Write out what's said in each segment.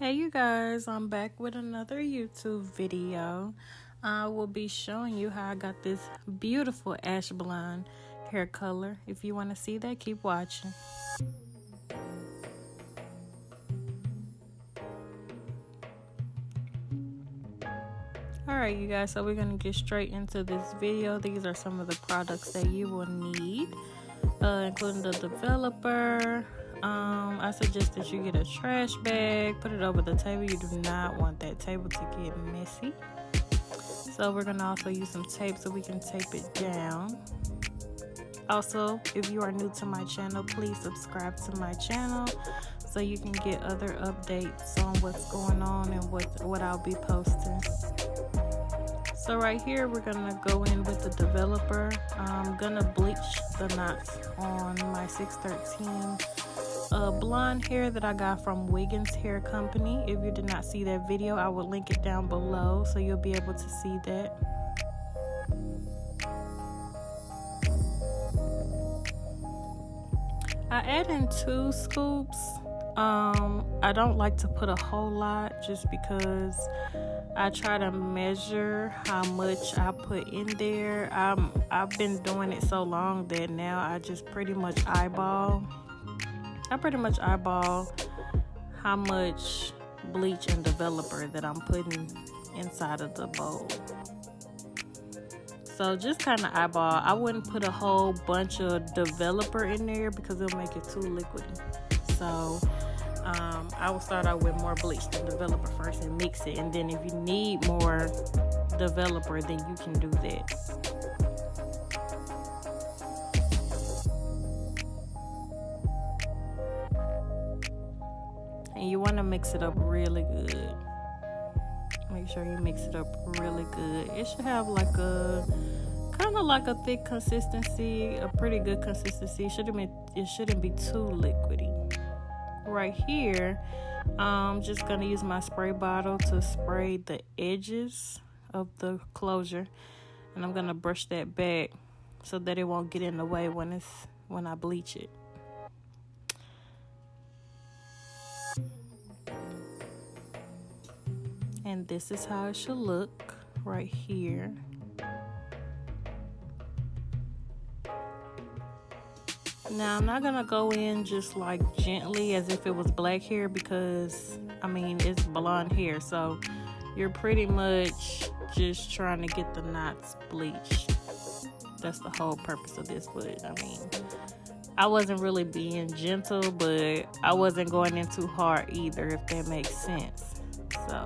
Hey you guys, I'm back with another YouTube video. I will be showing you how I got this beautiful ash blonde hair color. If you want to see that, keep watching. Alright you guys, so we're going to get straight into this video. These are some of the products that you will need, including the developer. I suggest that you get a trash bag, put it over the table. You do not want that table to get messy. So we're going to also use some tape so we can tape it down. Also, if you are new to my channel, please subscribe to my channel so you can get other updates on what's going on and what I'll be posting. So right here, we're gonna go in with the developer. I'm gonna bleach the knots on my 613 blonde hair that I got from Wiggings hair company. If you did not see that video, I will link it down below so you'll be able to see that. I add in 2 scoops. I don't like to put a whole lot just because I try to measure how much I put in there. I've been doing it so long that now I just pretty much eyeball. I pretty much eyeball how much bleach and developer that I'm putting inside of the bowl. So just kind of eyeball. I wouldn't put a whole bunch of developer in there because it'll make it too liquidy. So I will start out with more bleach than developer first and mix it. And then if you need more developer, then you can do that. And you want to mix it up really good. Make sure you mix it up really good. It should have like a kind of like a thick consistency, a pretty good consistency. It shouldn't be too liquidy. Right here, I'm just gonna use my spray bottle to spray the edges of the closure, and I'm gonna brush that back so that it won't get in the way when I bleach it. And this is how it should look right here. Now I'm not gonna go in just like gently as if it was black hair because I mean it's blonde hair, so you're pretty much just trying to get the knots bleached. That's the whole purpose of this. But I mean, I wasn't really being gentle, but I wasn't going in too hard either, if that makes sense. So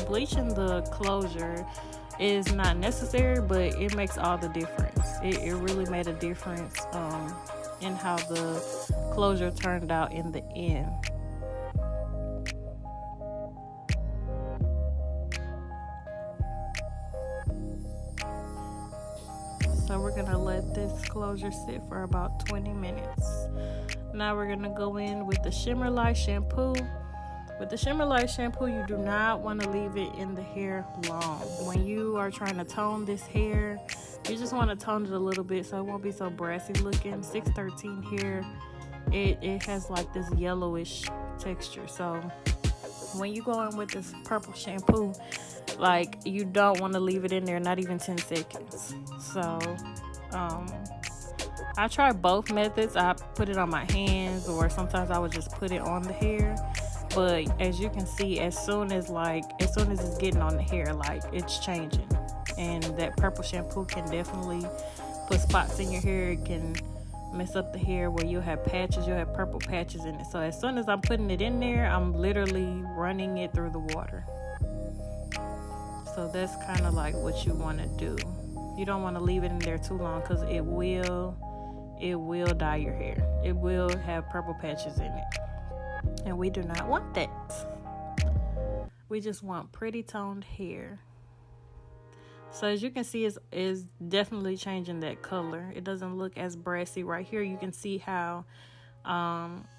bleaching the closure is not necessary, but it makes all the difference. It really made a difference in how the closure turned out in the end. So we're gonna let this closure sit for about 20 minutes. Now we're gonna go in with the Shimmer Light shampoo. With the Shimmer Light shampoo, you do not want to leave it in the hair long. When you are trying to tone this hair, you just want to tone it a little bit so it won't be so brassy looking. 613 hair, it has like this yellowish texture. So when you go in with this purple shampoo, like you don't want to leave it in there, not even 10 seconds. So I try both methods. I put it on my hands, or sometimes I would just put it on the hair. But as you can see, as soon as it's getting on the hair, like it's changing. And that purple shampoo can definitely put spots in your hair. It can mess up the hair where you'll have patches, you'll have purple patches in it. So as soon as I'm putting it in there, I'm literally running it through the water. So that's kind of like what you want to do. You don't want to leave it in there too long because it will dye your hair. It will have purple patches in it. And we do not want that. We just want pretty toned hair. So as you can see, it's definitely changing that color. It doesn't look as brassy. Right here you can see how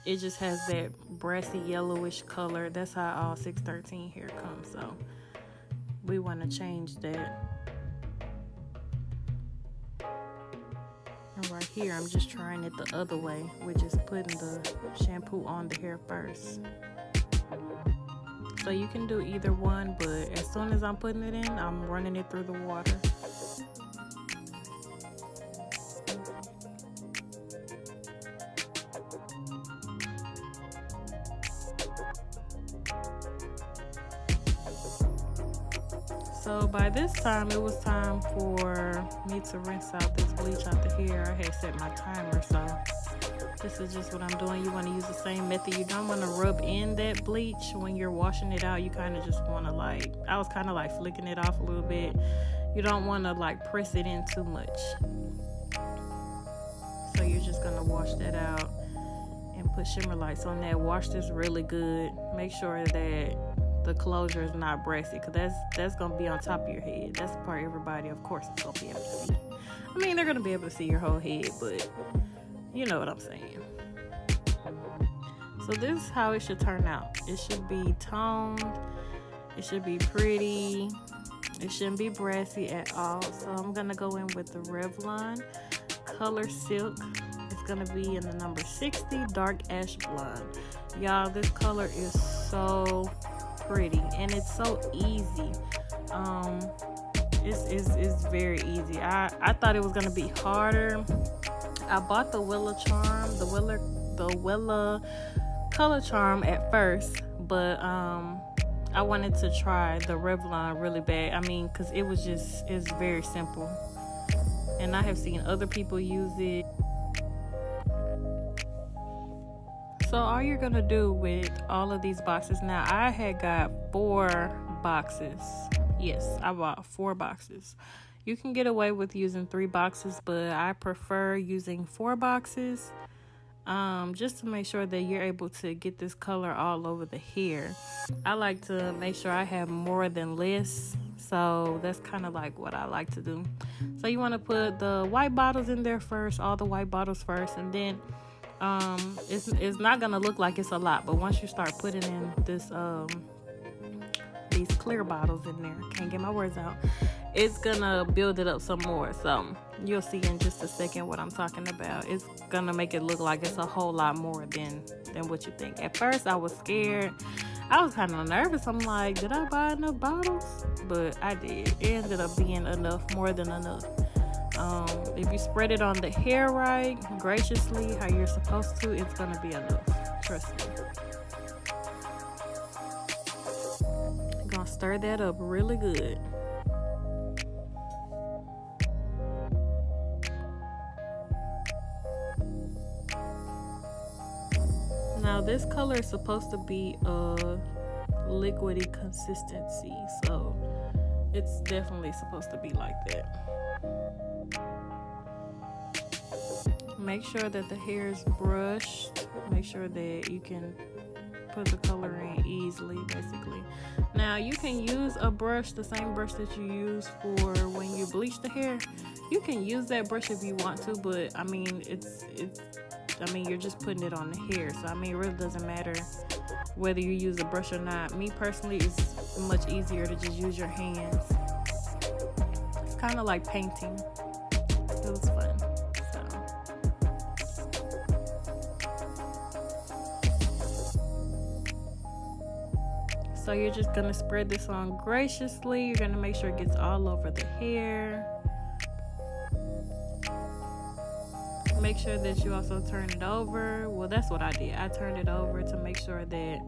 it just has that brassy yellowish color. That's how all 613 hair comes. So we want to change that. And right here, I'm just trying it the other way, which is putting the shampoo on the hair first. So you can do either one, but as soon as I'm putting it in, I'm running it through the water. So by this time, it was time for me to rinse out this bleach out the hair. I had set my timer, so this is just what I'm doing. You want to use the same method. You don't want to rub in that bleach when you're washing it out. You kind of just want to like, I was kind of like flicking it off a little bit. You don't want to like press it in too much. So you're just going to wash that out and put shimmer lights on that. Wash this really good. Make sure that the closure is not brassy, because that's going to be on top of your head. That's the part everybody, of course, is going to be able to see. I mean, they're going to be able to see your whole head, but you know what I'm saying. So this is how it should turn out. It should be toned. It should be pretty. It shouldn't be brassy at all. So I'm going to go in with the Revlon Color Silk. It's going to be in the number 60 Dark Ash Blonde. Y'all, this color is so pretty and it's so easy. It's very easy. I thought it was going to be harder. I bought the Willa Charm, the Willa Color Charm at first, but I wanted to try the Revlon really bad. I mean, because it's very simple. And I have seen other people use it. So all you're going to do with all of these boxes, now I had got 4 boxes. Yes, I bought 4 boxes. You can get away with using 3 boxes, but I prefer using 4 boxes just to make sure that you're able to get this color all over the hair. I like to make sure I have more than less, so that's kind of like what I like to do. So you want to put the white bottles in there first, all the white bottles first, and then it's not gonna look like it's a lot, but once you start putting in this these clear bottles in there, can't get my words out, it's gonna build it up some more. So you'll see in just a second what I'm talking about. It's gonna make it look like it's a whole lot more than what you think. At first I was scared. I was kind of nervous. I'm like, did I buy enough bottles? But I did. It ended up being enough, more than enough. If you spread it on the hair right, graciously, how you're supposed to, it's gonna be enough. Trust me. I'm gonna stir that up really good. Now this color is supposed to be a liquidy consistency, so it's definitely supposed to be like that. Make sure that the hair is brushed. Make sure that you can put the color in easily, basically. Now you can use a brush, the same brush that you use for when you bleach the hair. You can use that brush if you want to, but I mean you're just putting it on the hair, so I mean it really doesn't matter whether you use a brush or not. Me personally, it's much easier to just use your hands. It's kind of like painting. It was fun. So you're just gonna spread this on graciously. You're gonna make sure it gets all over the hair. Make sure that you also turn it over. Well, that's what I did. I turned it over to make sure that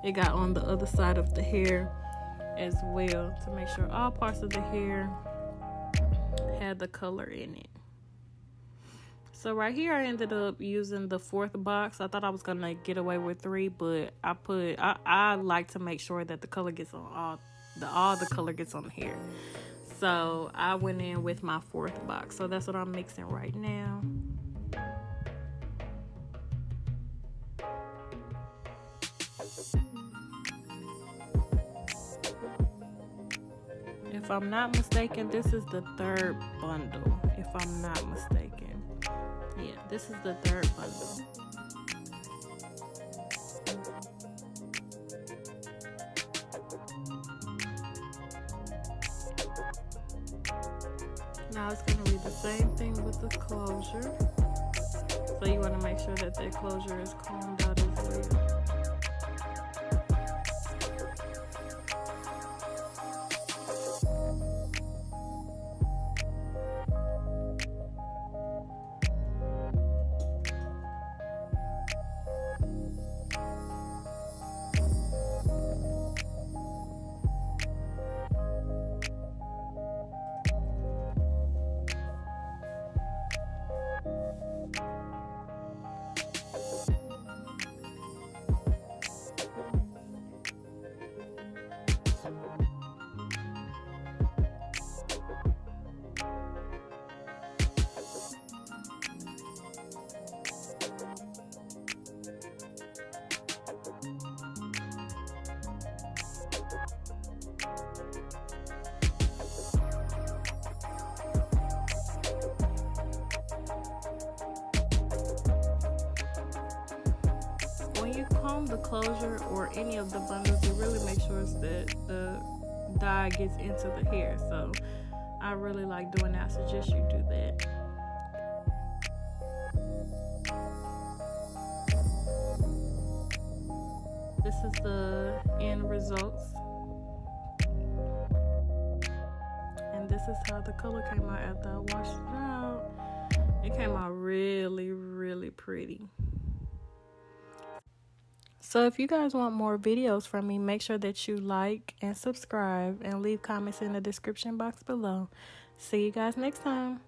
it got on the other side of the hair as well, to make sure all parts of the hair had the color in it. So right here, I ended up using the 4th box. I thought I was gonna get away with 3, but I like to make sure that the color gets on all the color gets on the hair. So I went in with my 4th box. So that's what I'm mixing right now. If I'm not mistaken, this is the 3rd bundle. If I'm not mistaken. Yeah, this is the 3rd bundle. Now it's going to the same thing with the closure. So you want to make sure that that closure is combed out as well. When you comb the closure or any of the bundles, you really make sure that the dye gets into the hair. So I really like doing that. I suggest you do that. This is the end results. And this is how the color came out after I washed it out. It came out really, really pretty. So if you guys want more videos from me, make sure that you like and subscribe and leave comments in the description box below. See you guys next time.